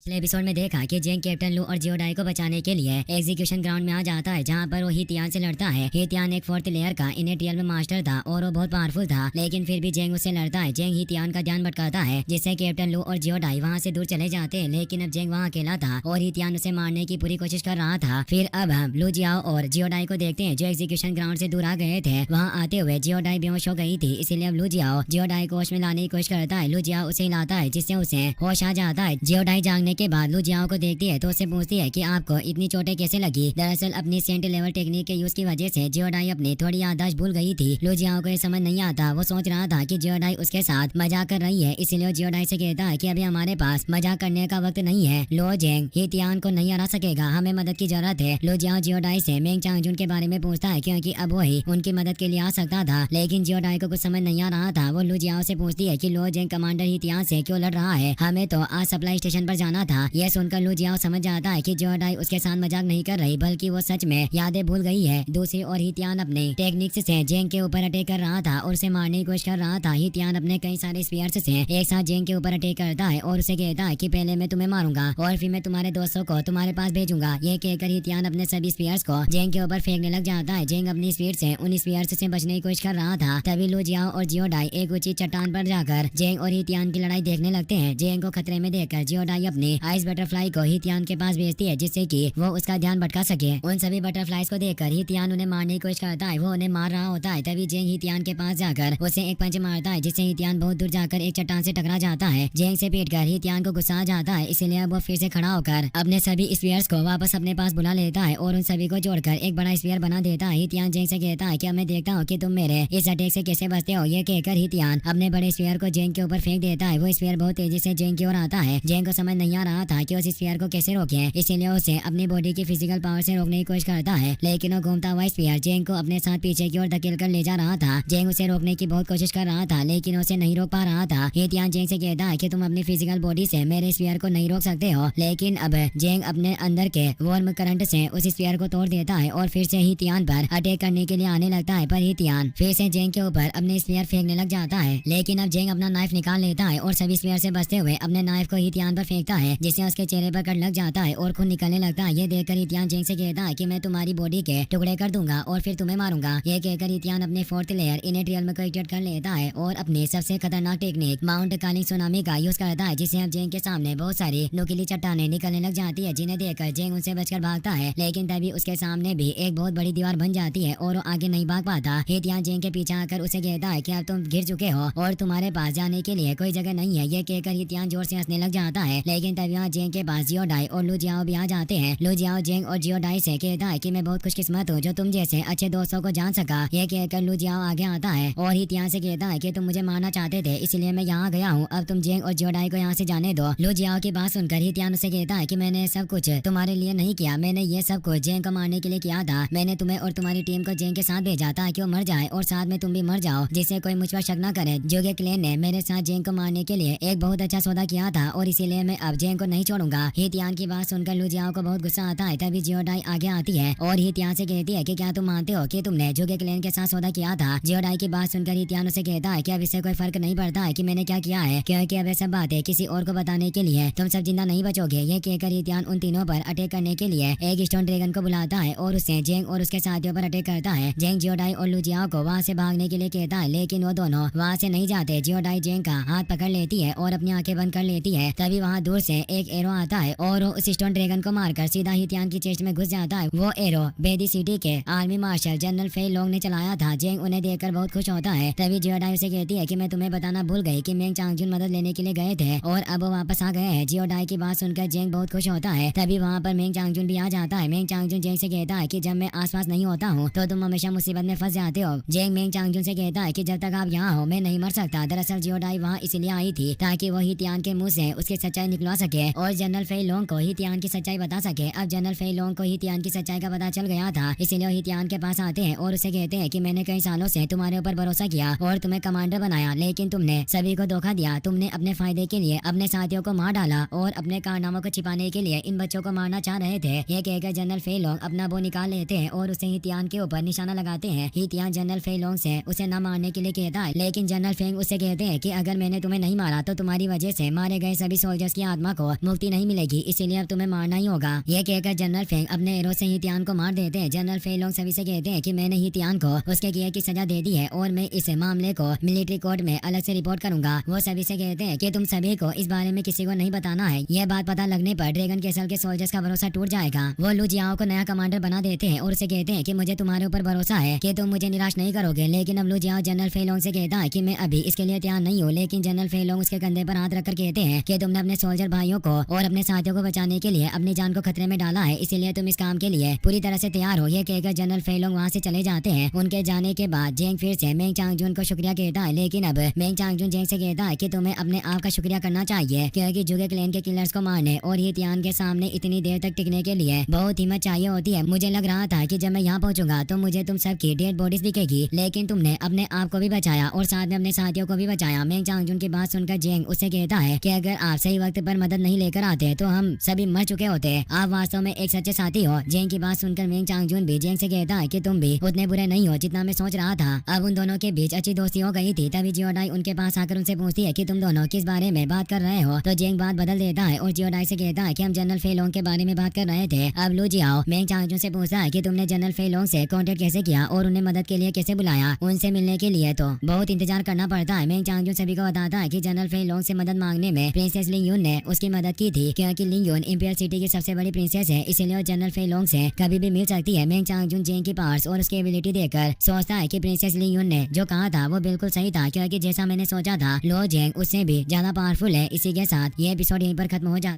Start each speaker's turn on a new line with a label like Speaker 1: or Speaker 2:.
Speaker 1: Episode में देखा कि जेंग कैप्टन लू और जियोडाई को बचाने के लिए एग्जीक्यूशन ग्राउंड में आ जाता है, जहां पर वो हितियान से लड़ता है। हितियान एक 4th लेयर का इनेट रियल में मास्टर था और वो बहुत पावरफुल था, लेकिन फिर भी जेंग उससे लड़ता है। जेंग हितियान का ध्यान भटकाता है, जिससे कैप्टन लू और जियोडाई वहां से दूर चले जाते हैं। लेकिन अब जेंग वहां अकेला था और हितियान उसे मारने की पूरी कोशिश कर रहा था। फिर अब हम लू जियाओ और जियोडाई को देखते हैं, जो एग्जीक्यूशन ग्राउंड से दूर आ गए थे। वहाँ आते हुए जियोडाई बेहोश हो गई थी, इसीलिए अब लू जियाओ जियोडाई को होश में लाने की कोशिश करता है। लू जियाओ उसे हिलाता है, जिससे उसे होश आ जाता है। जियोडाई जागने के बाद लू जियाओ को देखती है तो उससे पूछती है कि आपको इतनी चोटें कैसे लगी। दरअसल अपनी सेंट लेवल टेक्निक के यूज की वजह से जियोडाई अपनी थोड़ी याददाश्त भूल गई थी। लू जियाओ को ये समझ नहीं आता। वो सोच रहा था कि जियोडाई उसके साथ मजाक कर रही है, इसलिए जियोडाई से कहता है कि अभी हमारे पास मजाक करने का वक्त नहीं है। लो जेंग हितियान को नहीं हरा सकेगा, हमें मदद की जरूरत है। लो जियाओ जियोडाई से मेंग चांगजुन के बारे में पूछता है, क्योंकि अब वही उनकी मदद के लिए आ सकता था। लेकिन जियोडाई को कुछ समझ नहीं आ रहा था। वो लू जियाओ से पूछती है कि लो जेंग कमांडर हितियान से क्यों लड़ रहा है, हमें तो आज सप्लाई स्टेशन पर जाना था। यह सुनकर लू जियाओ समझ जाता है कि जियोडाई उसके साथ मजाक नहीं कर रही, बल्कि वो सच में यादें भूल गई है। दूसरी ओर हितियान अपने टेक्निक्स से जेंग के ऊपर अटैक कर रहा था और उसे मारने की कोशिश कर रहा था। हितियान अपने कई सारे स्पीयर्स से एक साथ जेंग के ऊपर अटैक करता है और उसे कहता है कि पहले मैं तुम्हें मारूंगा और फिर मैं तुम्हारे दोस्तों को तुम्हारे पास भेजूंगा। ये कहकर हितियान अपने सभी स्पीयर्स को जेंग के ऊपर फेंकने लग जाता है। जेंग अपनी स्पीड से उन स्पीयर्स से बचने की कोशिश कर रहा था। तभी लू जियाओ और जियोडाई एक ऊंची चट्टान पर जाकर जेंग और हितियान की लड़ाई देखने लगते हैं। जेंग को खतरे में देखकर जियोडाई अपनी आइस बटरफ्लाई को हितियान के पास भेजती है, जिससे कि वो उसका ध्यान भटका सके। उन सभी बटरफ्लाईज को देखकर हितियान उन्हें मारने की कोशिश करता है। वो उन्हें मार रहा होता है, तभी जेंग हितियान के पास जाकर उसे एक पंच मारता है, जिससे हितियान बहुत दूर जाकर एक चट्टान से टकरा जाता है। जेंग से पीटकर हितियान को गुस्सा आ जाता है, इसलिए अब वो फिर से खड़ा होकर अपने सभी स्पीयर्स को वापस अपने पास बुला लेता है और उन सभी को जोड़कर एक बड़ा स्पीयर बना देता है। हितियान जेंग से कहता है कि मैं देखता हूँ कि तुम मेरे इस अटैक से कैसे बचते हो। ये कहकर हितियान अपने बड़े स्पीयर को जेंग के ऊपर फेंक देता है। वो स्पीयर बहुत तेजी से जेंग की ओर आता है। जेंग को समझ नहीं आ रहा था कि उस स्पीयर को कैसे रोके, इसीलिए उसे अपनी बॉडी की फिजिकल पावर से रोकने की कोशिश करता है। लेकिन वो घूमता हुआ स्पीयर जेंग को अपने साथ पीछे की ओर धकेल कर ले जा रहा था। जेंग उसे रोकने की बहुत कोशिश कर रहा था, लेकिन उसे नहीं रोक पा रहा था। हितियान जेंग से कहता है कि तुम अपनी फिजिकल बॉडी से मेरे स्पीयर को नहीं रोक सकते हो। लेकिन अब जेंग अपने अंदर के वार्म करंट से उस स्पीयर को तोड़ देता है और फिर से हितियान पर अटैक करने के लिए आने लगता है। पर हितियान फिर से जेंग के ऊपर अपने स्पीयर फेंकने लग जाता है। लेकिन अब जेंग अपना नाइफ निकाल लेता है और सभी स्पीयर से बचते हुए अपने नाइफ को हितियान पर फेंकता है, जिससे उसके चेहरे पर कट लग जाता है और खून निकलने लगता है। ये देखकर हितियान जेंग से कहता है कि मैं तुम्हारी बॉडी के टुकड़े कर दूंगा और फिर तुम्हें मारूंगा। ये कहकर हितियान अपने 4th लेयर इनेट रियल में को एक्टिवेट कर लेता है और अपने सबसे खतरनाक टेक्निक माउंट कालिंग सुनामी का यूज करता है, जिससे अब जेंग के सामने बहुत सारी नुकीली चट्टानें निकलने लग जाती है, जिन्हें देखकर जेंग उनसे बचकर भागता है। लेकिन तभी उसके सामने भी एक बहुत बड़ी दीवार बन जाती है और वो आगे नहीं भाग पाता। हितियान जेंग के पीछे आकर उसे कहता है कि अब तुम गिर चुके हो और तुम्हारे पास जाने के लिए कोई जगह नहीं है। ये कहकर हितियान जोर से हंसने लग जाता है। लेकिन तभी वहाँ जेंग के पास जियोडाई और लू जियाओ भी आ जाते हैं। लू जियाओ जेंग और जियोडाई से कहता है कि मैं बहुत खुशकिस्मत हूँ जो तुम जैसे अच्छे दोस्तों को जान सका। ये कहकर लू जियाओ आगे आता है और हितियान से कहता है कि तुम मुझे मारना चाहते थे, इसलिए मैं यहाँ गया हूँ। अब तुम जेंग और जियोडाई को यहाँ से जाने दो। लू जियाओ की बात सुनकर हितियान उसे कहता है कि मैंने सब कुछ तुम्हारे लिए नहीं किया, मैंने ये सब कुछ जेंग को मारने के लिए किया था। मैंने तुम्हें और तुम्हारी टीम को जेंग के साथ भेजा था कि वो मर जाए और साथ में तुम भी मर जाओ, जिससे कोई मुझ पर शक न करे। जोगे क्लैन ने मेरे साथ जेंग को मारने के लिए एक बहुत अच्छा सौदा किया था और इसीलिए मैं अब जेंग को नहीं छोड़ूंगा। हितियान की बात सुनकर लू जियाओ को बहुत गुस्सा आता है। तभी जियोडाई आगे आती है और हितियान से कहती है कि क्या तुम मानते हो कि तुमने जोगे क्लैन के साथ सौदा किया था। जियोडाई की बात सुनकर हितियान उसे कहता है कि अब इससे कोई फर्क नहीं पड़ता है कि मैंने क्या किया है, क्योंकि अब ये सब बातें किसी और को बताने के लिए तुम सब जिंदा नहीं बचोगे। ये कहकर हितियान उन तीनों पर अटैक करने के लिए एक स्टोन ड्रैगन को बुलाता है और उसे जेंग और उसके साथियों पर अटैक करता है। जेंग जियोडाई और लू जियाओ को वहाँ से भागने के लिए कहता है, लेकिन वो दोनों वहाँ से नहीं जाते। जियोडाई जेंग का हाथ पकड़ लेती है और अपनी आंखें बंद कर लेती है। तभी वहाँ दूर से एक एरो आता है और वो उस स्टोन ड्रैगन को मारकर सीधा हितियान की चेस्ट में घुस जाता है। वो एरो बेदी सिटी के आर्मी मार्शल जनरल फेई लोंग ने चलाया था। जेंग उन्हें देखकर बहुत खुश होता है। तभी जियोडाई उसे कहती है कि मैं तुम्हें बताना भूल गई कि मेंग चांगजुन मदद लेने के लिए गए थे और अब वो वापस आ गए हैं। जियोडाई की बात सुनकर जेंग बहुत खुश होता है। तभी वहाँ पर मेंग चांगजुन भी आ जाता है। मेंग चांगजुन जेंग से कहता है कि जब मैं आसपास नहीं होता हूँ तो तुम हमेशा मुसीबत में फंस जाते हो। जेंग मेंग चांगजुन से कहता है कि जब तक आप यहाँ हो मैं नहीं मर सकता। दरअसल जियोडाई वहाँ इसलिए आई थी ताकि वो हितियान के मुँह से उसकी सच्चाई निकलवा सके और जनरल फेई लोंग को हितियान की सच्चाई बता सके। अब जनरल फेई लोंग को हितियान की सच्चाई का पता चल गया था, इसलिए वो हितियान के पास आते हैं और उसे कहते हैं कि मैंने कई सालों से तुम्हारे ऊपर भरोसा किया और तुम्हें कमांडर बनाया, लेकिन तुमने सभी को धोखा दिया। तुमने अपने फायदे के लिए अपने साथियों को मार डाला और अपने कारनामों को छिपाने के लिए इन बच्चों को मारना चाह रहे थे। ये कहकर जनरल फेई लोंग अपना बो निकाल लेते हैं और उसे हितियान के ऊपर निशाना लगाते हैं। हितियान जनरल फेई लोंग से उसे न मारने के लिए कहता है, लेकिन जनरल फेंग उससे कहते हैं कि अगर मैंने तुम्हें नहीं मारा तो तुम्हारी वजह से मारे गए सभी सोल्जर्स की आत्मा को मुक्ति नहीं मिलेगी, इसीलिए अब तुम्हें मारना ही होगा। ये कहकर जनरल फेंग अपने एरो से ही तियान को मार देते हैं। जनरल फे लोंग सभी से कहते हैं कि मैंने ही तियान को उसके किए की सजा दे दी है और मैं इस मामले को मिलिट्री कोर्ट में अलग से रिपोर्ट करूंगा। वो सभी से कहते हैं कि तुम सभी को इस बारे में किसी को नहीं बताना है। यह बात पता लगने पर ड्रैगन कैसल के सोल्जर्स का भरोसा टूट जाएगा। वो लू जियाओ को नया कमांडर बना देते हैं और उसे कहते हैं कि मुझे तुम्हारे ऊपर भरोसा है कि तुम मुझे निराश नहीं करोगे। लेकिन अब लू जियाओ जनरल फे लोंग से कहता है कि मैं अभी इसके लिए तैयार नहीं हूँ। लेकिन जनरल फे लोंग उसके कंधे पर हाथ रखकर कहते हैं कि तुमने अपने सोल्जर भाइयों को और अपने साथियों को बचाने के लिए अपनी जान को खतरे में डाला है, इसीलिए तुम इस काम के लिए पूरी तरह से तैयार हो। ये कहकर जनरल फे लोंग वहाँ से चले जाते हैं। उनके जाने के बाद जेंग फिर से मेंग चांगजुन को शुक्रिया कहता है, लेकिन अब मेंग चांगजुन जेंग से कहता है कि तुम्हें अपने आप का शुक्रिया करना चाहिए क्योंकि जुगे क्लैन के किलर्स को मारने और ये तियान के सामने इतनी देर तक टिकने के लिए बहुत हिम्मत चाहिए होती है। मुझे लग रहा था कि जब मैं यहाँ पहुँचूंगा तो मुझे तुम सबकी डेड बॉडीज दिखेगी, लेकिन तुमने अपने आप को भी बचाया और साथ में अपने साथियों को भी बचाया। मेंग चांगजुन की बात सुनकर जेंग उससे कहता है कि अगर आप सही वक्त पर मदद नहीं लेकर आते तो हम सभी मर चुके होते। आप वास्तव में एक सच्चे साथी हो। जेंग की बात सुनकर मेंग चांगजुन भी जेंग से कहता है कि तुम भी उतने बुरे नहीं हो जितना मैं सोच रहा था। अब उन दोनों के बीच अच्छी दोस्ती हो गई थी। तभी जियोडाई उनके पास आकर उनसे पूछती है कि तुम दोनों किस बारे में बात कर रहे हो। तो जेंग बात बदल देता है और जियोडाई से कहता है कि हम जनरल फे लोंग के बारे में बात कर रहे थे। अब लू जियाओ मेंग चांगजुन से पूछता है कि तुमने जनरल फे लोंग से कांटेक्ट कैसे किया और उन्हें मदद के लिए कैसे बुलाया। उनसे मिलने के लिए तो बहुत इंतजार करना पड़ता है। मेंग चांगजुन सभी को बताता है कि जनरल फे लोंग से मदद मांगने में प्रिंसेस लिंग यून ने उसकी मदद की थी क्योंकि लिंग यून इंपीरियल सिटी की सबसे बड़ी प्रिंसेस है, इसलिए वो जनरल फे लोंग से कभी भी मिल सकती है। मेंग चांगजुन जेंग की पावर्स और उसकी एबिलिटी देखकर सोचता है कि प्रिंसेस लिंग यून ने जो कहा था वो बिल्कुल सही था क्योंकि जैसा मैंने सोचा था लो जेंग उससे भी ज्यादा पावरफुल है। इसी के साथ ये एपिसोड यहीं पर खत्म हो जाता है।